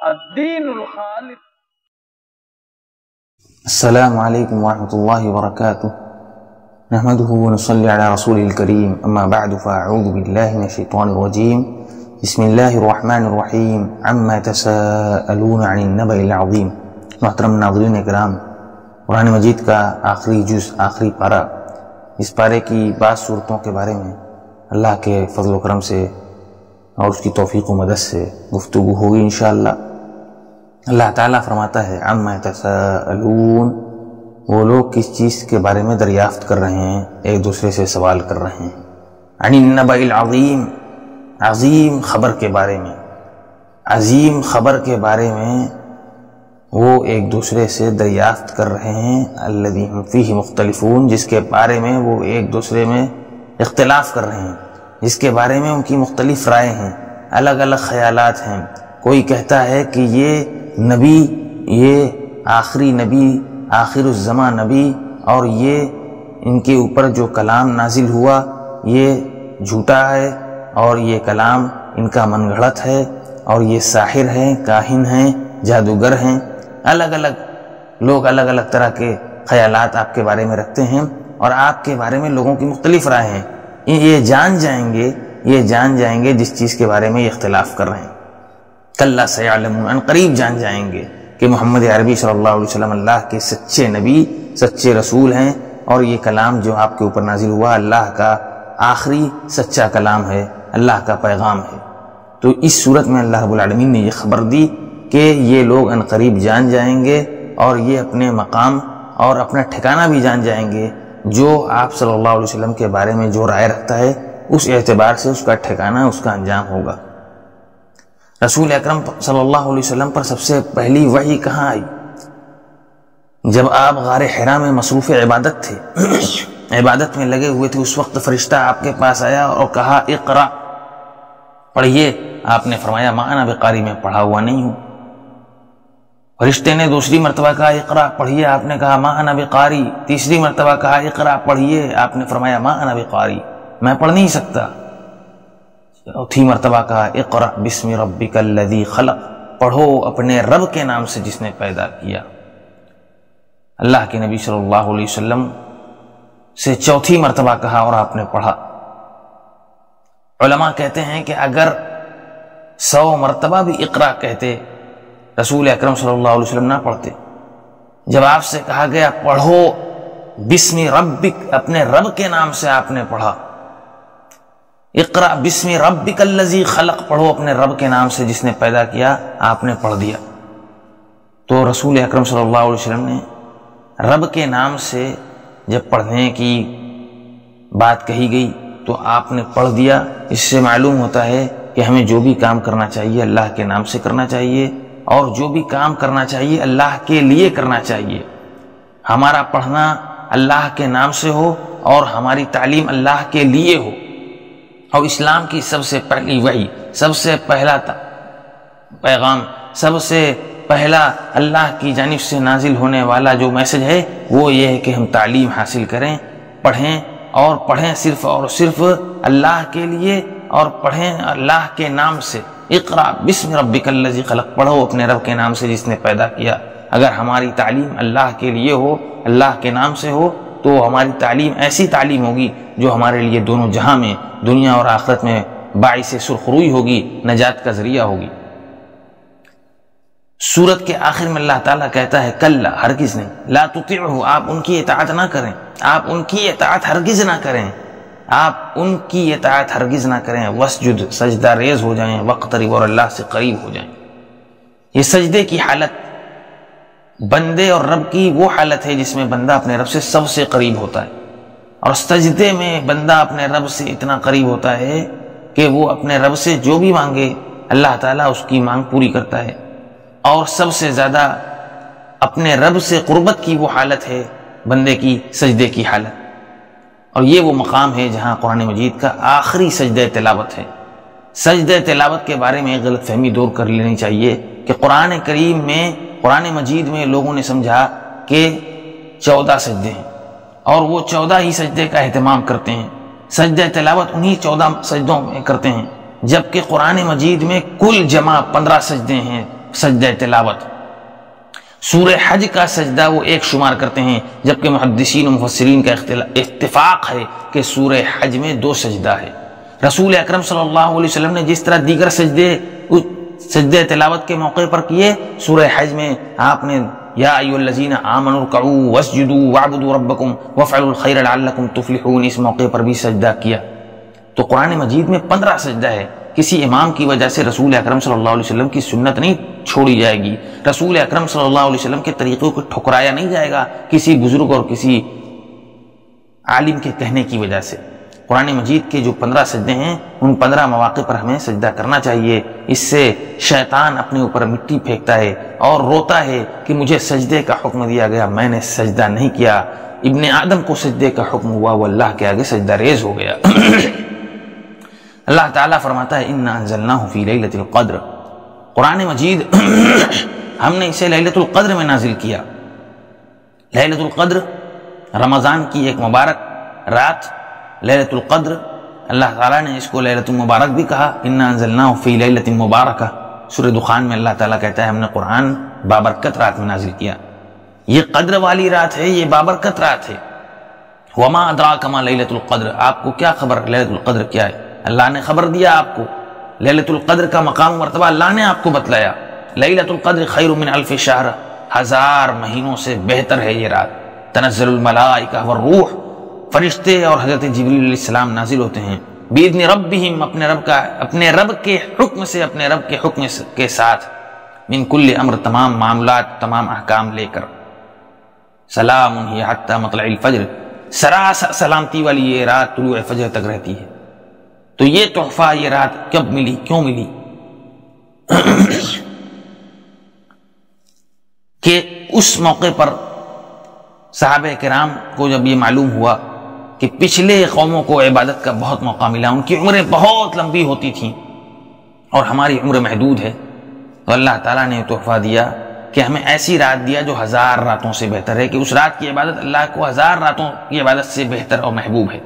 الدین الخالص. السلام علیکم ورحمۃ اللہ وبرکاتہ. نحمده ونصلي على رسوله الكريم. اما بعد فاعوذ بالله من الشیطان الرجیم. بسم اللہ الرحمن الرحیم. عما تساءلون عن النبأ العظیم. محترم ناظرین کرام، قرآن مجید کا آخری جز، آخری پارہ، اس پارے کی بعض صورتوں کے بارے میں اللہ کے فضل و کرم سے اور اس کی توفیق و مدد سے گفتگو ہوگی انشاءاللہ. اللہ تعالیٰ فرماتا ہے عما تساءلون، وہ لوگ کس چیز کے بارے میں دریافت کر رہے ہیں، ایک دوسرے سے سوال کر رہے ہیں. عن النبأ العظیم، عظیم خبر کے بارے میں، عظیم خبر کے بارے میں وہ ایک دوسرے سے دریافت کر رہے ہیں. الذی هم فیہ مختلفون، جس کے بارے میں وہ ایک دوسرے میں اختلاف کر رہے ہیں، جس کے بارے میں ان کی مختلف رائے ہیں، الگ الگ خیالات ہیں. کوئی کہتا ہے کہ یہ نبی، یہ آخری نبی، آخر الزماں نبی، اور یہ ان کے اوپر جو کلام نازل ہوا یہ جھوٹا ہے، اور یہ کلام ان کا من گھڑت ہے، اور یہ ساحر ہیں، کاہن ہیں، جادوگر ہیں. الگ الگ لوگ الگ الگ طرح کے خیالات آپ کے بارے میں رکھتے ہیں، اور آپ کے بارے میں لوگوں کی مختلف رائے ہیں. یہ جان جائیں گے جس چیز کے بارے میں یہ اختلاف کر رہے ہیں. کلا سیعلمون، ان قریب جان جائیں گے کہ محمد عربی صلی اللہ علیہ وسلم اللہ کے سچے نبی، سچے رسول ہیں، اور یہ کلام جو آپ کے اوپر نازل ہوا اللہ کا آخری سچا کلام ہے، اللہ کا پیغام ہے. تو اس صورت میں اللہ رب العالمین نے یہ خبر دی کہ یہ لوگ ان قریب جان جائیں گے، اور یہ اپنے مقام اور اپنا ٹھکانہ بھی جان جائیں گے. جو آپ صلی اللہ علیہ وسلم کے بارے میں جو رائے رکھتا ہے اس اعتبار سے اس کا ٹھکانہ، اس کا انجام ہوگا. رسول اکرم صلی اللہ علیہ وسلم پر سب سے پہلی وحی کہاں آئی؟ جب آپ غار حرا میں مصروف عبادت تھے، عبادت میں لگے ہوئے تھے، اس وقت فرشتہ آپ کے پاس آیا اور کہا اقرا، پڑھیے. آپ نے فرمایا ما انا بقاری، میں پڑھا ہوا نہیں ہوں. فرشتے نے دوسری مرتبہ کہا اقرا، پڑھیے. آپ نے کہا ما انا بقاری. تیسری مرتبہ کہا اقرا، پڑھیے. آپ نے فرمایا ما انا بقاری، میں پڑھ نہیں سکتا. چوتھی مرتبہ کہا اقرا بسم ربک الذی خلق، پڑھو اپنے رب کے نام سے جس نے پیدا کیا. اللہ کے نبی صلی اللہ علیہ وسلم سے چوتھی مرتبہ کہا اور آپ نے پڑھا. علماء کہتے ہیں کہ اگر 100 مرتبہ بھی اقرا کہتے رسول اکرم صلی اللہ علیہ وسلم نہ پڑھتے. جب آپ سے کہا گیا پڑھو بسم ربک، اپنے رب کے نام سے آپ نے پڑھا. اقرا بسم ربک الذی خلق، پڑھو اپنے رب کے نام سے جس نے پیدا کیا، آپ نے پڑھ دیا. تو رسول اکرم صلی اللہ علیہ وسلم نے رب کے نام سے جب پڑھنے کی بات کہی گئی تو آپ نے پڑھ دیا. اس سے معلوم ہوتا ہے کہ ہمیں جو بھی کام کرنا چاہیے اللہ کے نام سے کرنا چاہیے، اور جو بھی کام کرنا چاہیے اللہ کے لیے کرنا چاہیے. ہمارا پڑھنا اللہ کے نام سے ہو اور ہماری تعلیم اللہ کے لیے ہو. اور اسلام کی سب سے پہلی وحی، سب سے پہلا پیغام، سب سے پہلا اللہ کی جانب سے نازل ہونے والا جو میسج ہے وہ یہ ہے کہ ہم تعلیم حاصل کریں، پڑھیں، اور پڑھیں صرف اور صرف اللہ کے لیے، اور پڑھیں اللہ کے نام سے. اقرا بسم ربک الذی خلق، پڑھو اپنے رب کے نام سے جس نے پیدا کیا. اگر ہماری تعلیم اللہ کے لیے ہو، اللہ کے نام سے ہو، تو ہماری تعلیم ایسی تعلیم ہوگی جو ہمارے لیے دونوں جہاں میں، دنیا اور آخرت میں باعث سرخروئی ہوگی، نجات کا ذریعہ ہوگی. سورت کے آخر میں اللہ تعالیٰ کہتا ہے کلا، ہرگز نہیں، لا تطیعہ، آپ ان کی اطاعت نہ کریں، آپ ان کی اطاعت ہرگز نہ کریں، آپ ان کی اطاعت ہرگز نہ کریں. وسجد، سجدہ ریز ہو جائیں، وقترب، اور اللہ سے قریب ہو جائیں. یہ سجدے کی حالت بندے اور رب کی وہ حالت ہے جس میں بندہ اپنے رب سے سب سے قریب ہوتا ہے. اور سجدے میں بندہ اپنے رب سے اتنا قریب ہوتا ہے کہ وہ اپنے رب سے جو بھی مانگے اللہ تعالیٰ اس کی مانگ پوری کرتا ہے. اور سب سے زیادہ اپنے رب سے قربت کی وہ حالت ہے بندے کی سجدے کی حالت. اور یہ وہ مقام ہے جہاں قرآن مجید کا آخری سجدہ تلاوت ہے. سجدہ تلاوت کے بارے میں غلط فہمی دور کر لینی چاہیے کہ قرآن کریم میں، قرآن مجید میں لوگوں نے سمجھا کہ 14 سجدے ہیں اور وہ 14 ہی سجدے کا اہتمام کرتے ہیں. سجدہ تلاوت انہی 14 سجدوں میں کرتے ہیں، جبکہ قرآن مجید میں کل جمع 15 سجدے ہیں. سجدہ تلاوت. سورہ حج کا سجدہ وہ ایک شمار کرتے ہیں، جبکہ محدثین و مفسرین کا اتفاق ہے کہ سورہ حج میں 2 سجدہ ہے. رسول اکرم صلی اللہ علیہ وسلم نے جس طرح دیگر سجدہ تلاوت کے موقع پر کیے، سورہ حج میں آپ نے یا ایھا الذین آمنوا ارکعوا واسجدوا واعبدوا ربکم وافعلوا الخیر لعلکم تفلحون، اس موقع پر بھی سجدہ کیا. تو قرآن مجید میں 15 سجدہ ہے. کسی امام کی وجہ سے رسول اکرم صلی اللہ علیہ وسلم کی سنت نہیں چھوڑی جائے گی، رسول اکرم صلی اللہ علیہ وسلم کے طریقوں کو ٹھکرایا نہیں جائے گا کسی بزرگ اور کسی عالم کے کہنے کی وجہ سے. قرآن مجید کے جو 15 سجدے ہیں، ان 15 مواقع پر ہمیں سجدہ کرنا چاہیے. اس سے شیطان اپنے اوپر مٹی پھینکتا ہے اور روتا ہے کہ مجھے سجدے کا حکم دیا گیا، میں نے سجدہ نہیں کیا. ابن آدم کو سجدے کا حکم ہوا، وہ اللہ کے آگے سجدہ ریز ہو گیا. اللہ تعالیٰ فرماتا ہے انا انزلناہ فی لیلۃ القدر، قرآن مجید ہم نے اسے لیلۃ القدر میں نازل کیا. لیلۃ القدر رمضان کی ایک مبارک رات، لیلۃ القدر اللہ تعالیٰ نے اس کو لیلۃ المبارک بھی کہا. انا انزلناہ فی لیلۃ مبارکہ، سورہ دخان میں اللہ تعالیٰ کہتا ہے ہم نے قرآن بابرکت رات میں نازل کیا. یہ قدر والی رات ہے، یہ بابرکت رات ہے. وما ادراک ما لیلۃ القدر، آپ کو کیا خبر لیلۃ القدر کیا ہے؟ اللہ نے خبر دیا آپ کو. لیلۃ القدر کا مقام و مرتبہ اللہ نے آپ کو بتلایا. لیلۃ القدر خیر من الف شہر، 1000 مہینوں سے بہتر ہے یہ رات. تنزل الملائکہ والروح، فرشتے اور حضرت جبریل علیہ السلام نازل ہوتے ہیں. باذن ربہم، اپنے رب کے حکم سے، اپنے رب کے حکم کے ساتھ. من کل امر، تمام معاملات، تمام احکام لے کر. سلام ہی حتی مطلع الفجر، سراسر سلامتی والی یہ رات طلوع فجر تک رہتی ہے. تو یہ تحفہ یہ رات کب ملی، کیوں ملی؟ کہ اس موقع پر صحابہ کرام کو جب یہ معلوم ہوا کہ پچھلے قوموں کو عبادت کا بہت موقع ملا، ان کی عمریں بہت لمبی ہوتی تھیں اور ہماری عمر محدود ہے، تو اللہ تعالیٰ نے تحفہ دیا کہ ہمیں ایسی رات دیا جو 1000 راتوں سے بہتر ہے، کہ اس رات کی عبادت اللہ کو 1000 راتوں کی عبادت سے بہتر اور محبوب ہے.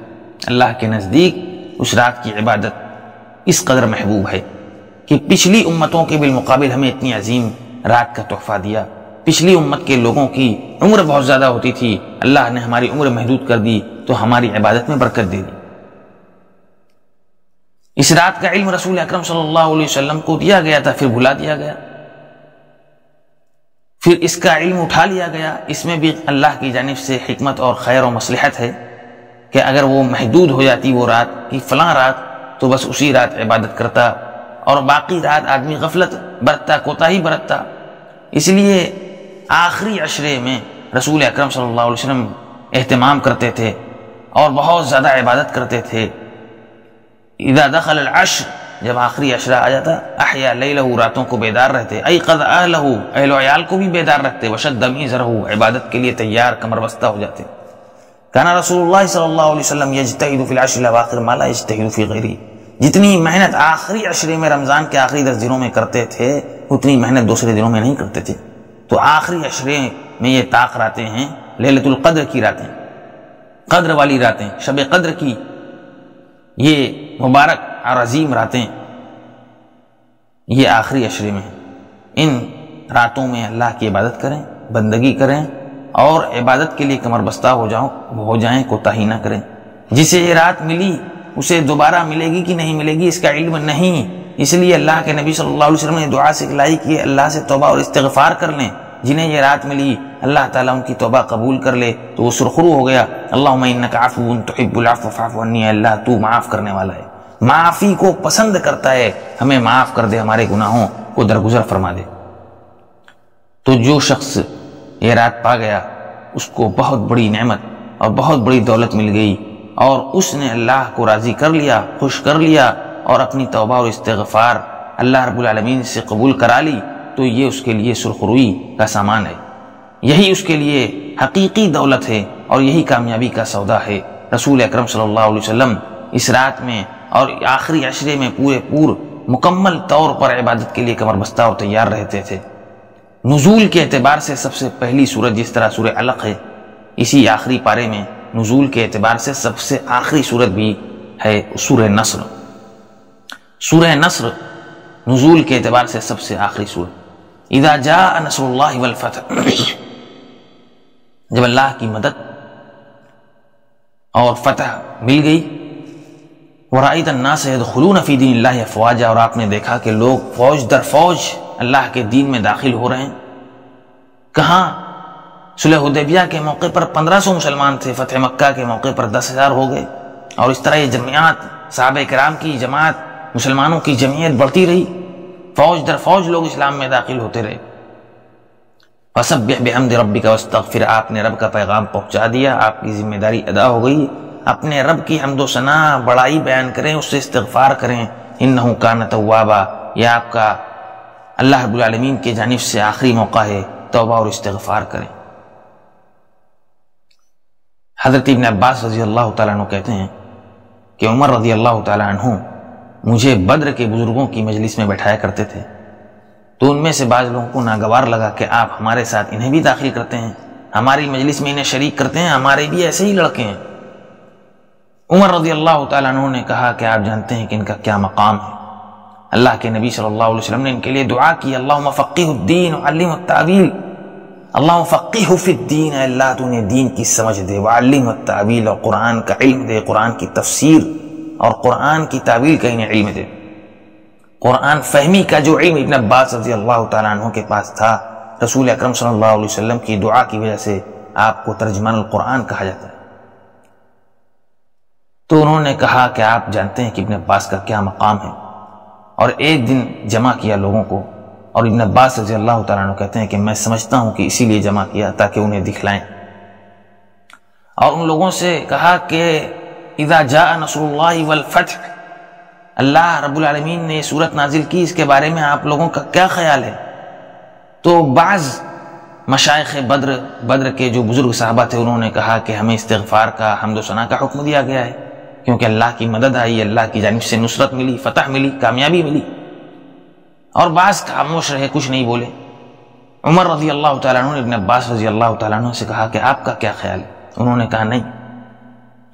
اللہ کے نزدیک اس رات کی عبادت اس قدر محبوب ہے کہ پچھلی امتوں کے بالمقابل ہمیں اتنی عظیم رات کا تحفہ دیا. پچھلی امت کے لوگوں کی عمر بہت زیادہ ہوتی تھی، اللہ نے ہماری عمر محدود کر دی تو ہماری عبادت میں برکت دے دی. اس رات کا علم رسول اکرم صلی اللہ علیہ وسلم کو دیا گیا تھا، پھر بھلا دیا گیا، پھر اس کا علم اٹھا لیا گیا. اس میں بھی اللہ کی جانب سے حکمت اور خیر و مصلحت ہے کہ اگر وہ محدود ہو جاتی وہ رات کی فلاں رات، تو بس اسی رات عبادت کرتا اور باقی رات آدمی غفلت برتتا، کوتاہی برتتا. اس لیے آخری عشرے میں رسول اکرم صلی اللہ علیہ وسلم اہتمام کرتے تھے اور بہت زیادہ عبادت کرتے تھے. اذا دخل العشر، جب آخری عشرہ آ جاتا، احیا لیلہ، راتوں کو بیدار رہتے، ایقظ اہلہ، اہل و عیال کو بھی بیدار رکھتے، وشد میزرہ، عبادت کے لیے تیار کمر بستہ ہو جاتے. کان رسول اللہ صلی اللہ علیہ وسلم یجتہد فی العشر الاواخر ما لا یجتہد فی غیرہ، جتنی محنت آخری عشرے میں رمضان کے آخری 10 دنوں میں کرتے تھے اتنی محنت دوسرے دنوں میں نہیں کرتے تھے. تو آخری عشرے میں یہ طاق راتیں ہیں، لیلۃ القدر کی راتیں، قدر والی راتیں، شب قدر کی یہ مبارک اور عظیم راتیں یہ آخری عشرے میں ہیں. ان راتوں میں اللہ کی عبادت کریں، بندگی کریں اور عبادت کے لیے کمر بستہ ہو جائیں، کوتاہی نہ کریں. جسے یہ رات ملی اسے دوبارہ ملے گی کہ نہیں ملے گی اس کا علم نہیں. اس لیے اللہ کے نبی صلی اللہ علیہ وسلم نے دعا سکھلائی کہ اللہ سے توبہ اور استغفار کر لیں. جنہیں یہ رات ملی اللہ تعالیٰ ان کی توبہ قبول کر لے تو وہ سرخرو ہو گیا. اللہم انک عفو تحب العفو فاعف عنی، اللہ تو معاف کرنے والا ہے، معافی کو پسند کرتا ہے، ہمیں معاف کر دے، ہمارے گناہوں کو درگزر فرما دے. تو جو شخص یہ رات پا گیا اس کو بہت بڑی نعمت اور بہت بڑی دولت مل گئی، اور اس نے اللہ کو راضی کر لیا، خوش کر لیا اور اپنی توبہ اور استغفار اللہ رب العالمین سے قبول کرا لی. تو یہ اس کے لیے سرخروئی کا سامان ہے، یہی اس کے لیے حقیقی دولت ہے اور یہی کامیابی کا سودا ہے. رسول اکرم صلی اللہ علیہ وسلم اس رات میں اور آخری عشرے میں پور مکمل طور پر عبادت کے لیے کمر بستہ اور تیار رہتے تھے. نزول کے اعتبار سے سب سے پہلی سورت جس طرح سورہ علق ہے، اسی آخری پارے میں نزول کے اعتبار سے سب سے آخری سورت بھی ہے سورہ نصر. سورہ نصر نزول کے اعتبار سے سب سے آخری سورت. اذا جاء نصر اللہ والفتح، جب اللہ کی مدد اور فتح مل گئی، ورأیت الناس يدخلون فی دین اللہ افواجا، اور آپ نے دیکھا کہ لوگ فوج در فوج اللہ کے دین میں داخل ہو رہے ہیں۔ کہاں؟ صلح حدیبیہ کے موقع پر 1500 مسلمان تھے، فتح مکہ کے موقع پر 10,000 ہو گئے، اور اس طرح یہ جمعیات، صحابہ کرام کی جماعت، مسلمانوں کی جمعیت بڑھتی رہی، فوج در فوج لوگ اسلام میں داخل ہوتے رہے۔ فسبح بحمد ربک واستغفر، آپ نے رب کا پیغام پہنچا دیا، آپ کی ذمہ داری ادا ہو گئی، اپنے رب کی حمد و ثنا بڑائی بیان کریں، اس سے استغفار کریں، انہ کان توابا، یہ آپ کا اللہ رب العالمین کی جانب سے آخری موقع ہے، توبہ اور استغفار کریں۔ حضرت ابن عباس رضی اللہ تعالیٰ عنہ کہتے ہیں کہ عمر رضی اللہ تعالیٰ عنہ مجھے بدر کے بزرگوں کی مجلس میں بیٹھایا کرتے تھے، تو ان میں سے بعض لوگوں کو ناگوار لگا کہ آپ ہمارے ساتھ انہیں بھی داخل کرتے ہیں، ہماری مجلس میں انہیں شریک کرتے ہیں، ہمارے بھی ایسے ہی لڑکے ہیں۔ عمر رضی اللہ تعالیٰ عنہ نے کہا کہ آپ جانتے ہیں کہ ان کا کیا مقام ہے۔ اللہ کے نبی صلی اللہ علیہ وسلم نے ان کے لیے دعا کی، اللہم فقہ الدین وعلم التعویل، اللہم فقہ فی الدین، اے اللہ تو انہیں دین کی سمجھ دے، وعلم التعویل، اور قرآن کا علم دے، قرآن کی تفسیر اور قرآن کی تعویل کا انہیں علم دے۔ قرآن فہمی کا جو علم ابن عباس رضی اللہ تعالیٰ عنہ کے پاس تھا، رسول اکرم صلی اللہ علیہ وسلم کی دعا کی وجہ سے آپ کو ترجمان القرآن کہا جاتا ہے۔ تو انہوں نے کہا کہ آپ جانتے ہیں کہ ابن عباس کا کیا مقام ہے، اور ایک دن جمع کیا لوگوں کو، اور ابن عباس رضی اللہ تعالیٰ عنہ کہتے ہیں کہ میں سمجھتا ہوں کہ اسی لیے جمع کیا تاکہ انہیں دکھلائیں، اور ان لوگوں سے کہا کہ اذا جاء نصر اللہ والفتح، اللہ رب العالمین نے سورت نازل کی، اس کے بارے میں آپ لوگوں کا کیا خیال ہے؟ تو بعض مشائخ بدر کے جو بزرگ صحابہ تھے انہوں نے کہا کہ ہمیں استغفار کا، حمد و ثنا کا حکم دیا گیا ہے، کیونکہ اللہ کی مدد آئی، اللہ کی جانب سے نصرت ملی، فتح ملی، کامیابی ملی۔ اور بعض خاموش رہے، کچھ نہیں بولے۔ عمر رضی اللہ تعالیٰ عنہ نے ابن عباس رضی اللہ تعالیٰ عنہ سے کہا کہ آپ کا کیا خیال ہے؟ انہوں نے کہا نہیں،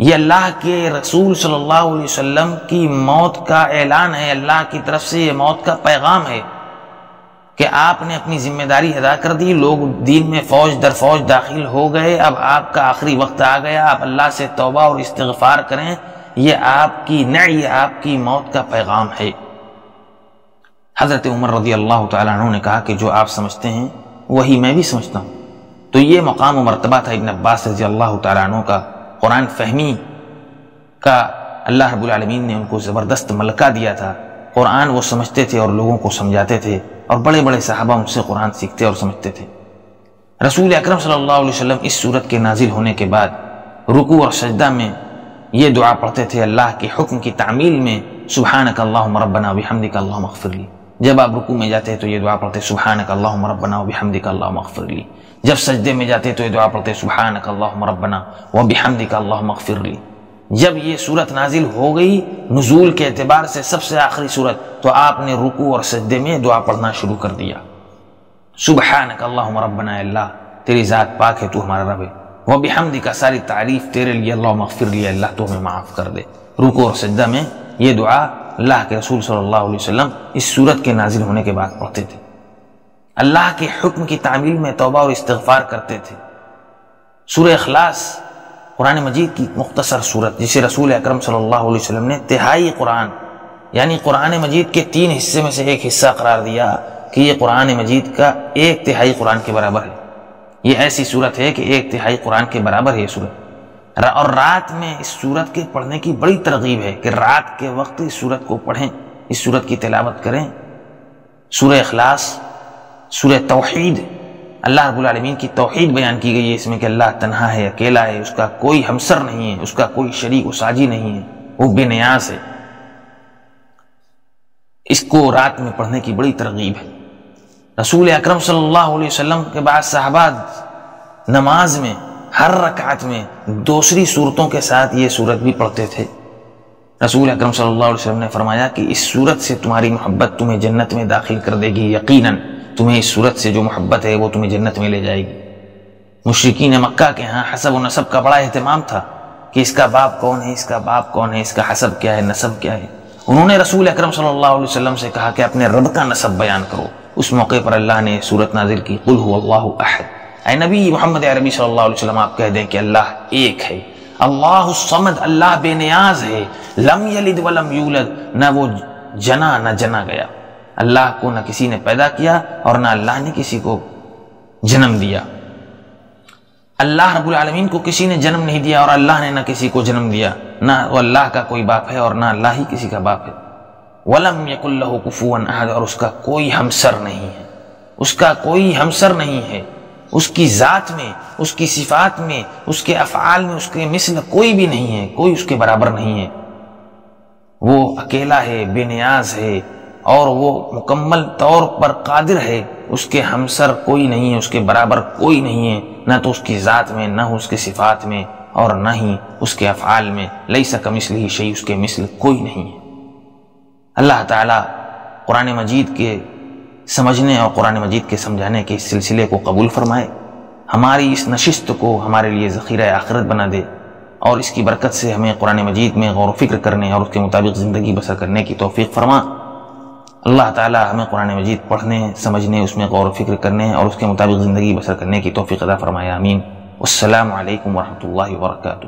یہ اللہ کے رسول صلی اللہ علیہ وسلم کی موت کا اعلان ہے، اللہ کی طرف سے یہ موت کا پیغام ہے کہ آپ نے اپنی ذمہ داری ادا کر دی، لوگ دین میں فوج در فوج داخل ہو گئے، اب آپ کا آخری وقت آ گیا، آپ اللہ سے توبہ اور استغفار کریں، یہ آپ کی یہ آپ کی موت کا پیغام ہے۔ حضرت عمر رضی اللہ تعالیٰ عنہ نے کہا کہ جو آپ سمجھتے ہیں وہی میں بھی سمجھتا ہوں۔ تو یہ مقام و مرتبہ تھا ابن عباس رضی اللہ تعالیٰ عنہ کا، قرآن فہمی کا اللہ رب العالمین نے ان کو زبردست ملکہ دیا تھا، قرآن وہ سمجھتے تھے اور لوگوں کو سمجھاتے تھے، اور بڑے بڑے صحابہ ان سے قرآن سیکھتے اور سمجھتے تھے۔ رسول اکرم صلی اللہ علیہ وسلم اس سورت کے نازل ہونے کے بعد رکوع اور سجدہ میں یہ دعا پڑھتے تھے اللہ کے حکم کی تعمیل میں، سبحانک اللہم ربنا وبحمدک اللہم اغفر لی۔ جب آپ رکوع میں جاتے تو یہ دعا پڑھتے سبحانک اللہم ربنا وبحمدک اللہم اغفر لی۔ جب سجدے میں جاتے تو یہ دعا پڑھتے سبحانک اللہم ربنا وبحمدک اللہم اغفر لی۔ جب یہ سورت نازل ہو گئی نزول کے اعتبار سے سب سے آخری سورت، تو آپ نے رکوع اور سجدے میں دعا پڑھنا شروع کر دیا، سبحانک اللہم ربنا، اللہ تیری ذات پاک ہے، تو ہمارا رب ہے، وبحمدک، ساری تعریف تیرے لیے، اللہم اغفر لی، اللہ تو ہمیں معاف کر دے۔ رکوع اور سجدہ میں یہ دعا اللہ کے رسول صلی اللہ علیہ وسلم اس سورت کے نازل ہونے کے بعد پڑھتے تھے، اللہ کے حکم کی تعمیل میں توبہ اور استغفار کرتے تھے۔ سورہ اخلاص قرآن مجید کی مختصر سورت، جسے رسول اکرم صلی اللہ علیہ وسلم نے تہائی قرآن، یعنی قرآن مجید کے 3 حصے میں سے ایک حصہ قرار دیا کہ یہ قرآن مجید کا 1/3 قرآن کے برابر ہے۔ یہ ایسی سورت ہے کہ 1/3 قرآن کے برابر ہے یہ سورت، اور رات میں اس سورت کے پڑھنے کی بڑی ترغیب ہے کہ رات کے وقت اس سورت کو پڑھیں، اس سورت کی تلاوت کریں۔ سورہ اخلاص، سورہ توحید، اللہ رب العالمین کی توحید بیان کی گئی ہے اس میں کہ اللہ تنہا ہے، اکیلا ہے، اس کا کوئی ہمسر نہیں ہے، اس کا کوئی شریک و ساجی نہیں ہے، وہ بے نیاز ہے۔ اس کو رات میں پڑھنے کی بڑی ترغیب ہے۔ رسول اکرم صلی اللہ علیہ وسلم کے بعد صحابہ نماز میں ہر رکعت میں دوسری صورتوں کے ساتھ یہ سورت بھی پڑھتے تھے۔ رسول اکرم صلی اللہ علیہ وسلم نے فرمایا کہ اس سورت سے تمہاری محبت تمہیں جنت میں داخل کر دے گی، یقیناً تمہیں اس سورت سے جو محبت ہے وہ تمہیں جنت میں لے جائے گی۔ مشرکین مکہ کے ہاں حسب و نسب کا بڑا اہتمام تھا کہ اس کا باپ کون ہے، اس کا باپ کون ہے، اس کا حسب کیا ہے، نسب کیا ہے۔ انہوں نے رسول اکرم صلی اللہ علیہ وسلم سے کہا کہ اپنے رب کا نسب بیان کرو، اس موقع پر اللہ نے سورت نازل کی قل هو اللہ احد. اے نبی محمد عربی صلی اللہ علیہ وسلم آپ کہہ دیں کہ اللہ ایک ہے. اللہ الصمد، اللہ بے نیاز ہے. لم یلد ولم یولد، نہ وہ جنا نہ جنا گیا. اللہ کو نہ کسی نے پیدا کیا اور نہ اللہ نے کسی کو جنم دیا. اللہ رب العالمین کو کسی نے جنم نہیں دیا اور اللہ نے نہ کسی کو جنم دیا. نہ وہ اللہ کا کوئی باپ ہے اور نہ اللہ ہی کسی کا باپ ہے. وَلَمْ يَكُنْ لَهُ كُفُوًا أَحَدٌ، اور اس کا کوئی ہمسر نہیں ہے. اس کا کوئی ہمسر نہیں ہے. اس کی ذات میں، اس کی صفات میں، اس کے افعال میں اس کے مثل کوئی بھی نہیں ہے، کوئی اس کے برابر نہیں ہے. وہ اکیلا ہے، بے نیاز ہے اور وہ مکمل طور پر قادر ہے. اس کے ہمسر کوئی نہیں ہے، اس کے برابر کوئی نہیں ہے، نہ تو اس کی ذات میں، نہ اس کے صفات میں اور نہ ہی اس کے افعال میں. لیس کمثلہ شیء، اس کے مثل کوئی نہیں ہے. اللہ تعالیٰ قرآن مجید کے سمجھنے اور قرآن مجید کے سمجھانے کے اس سلسلے کو قبول فرمائے. ہماری اس نشست کو ہمارے لیے ذخیرہ آخرت بنا دے اور اس کی برکت سے ہمیں قرآن مجید میں غور و فکر کرنے اور اس کے مطابق زندگی بسر کرنے کی توفیق فرما. اللہ تعالیٰ ہمیں قرآن مجید پڑھنے، سمجھنے، اس میں غور و فکر کرنے اور اس کے مطابق زندگی بسر کرنے کی توفیق عطا فرمائے. آمین. والسلام علیکم ورحمۃ اللہ وبرکاتہ.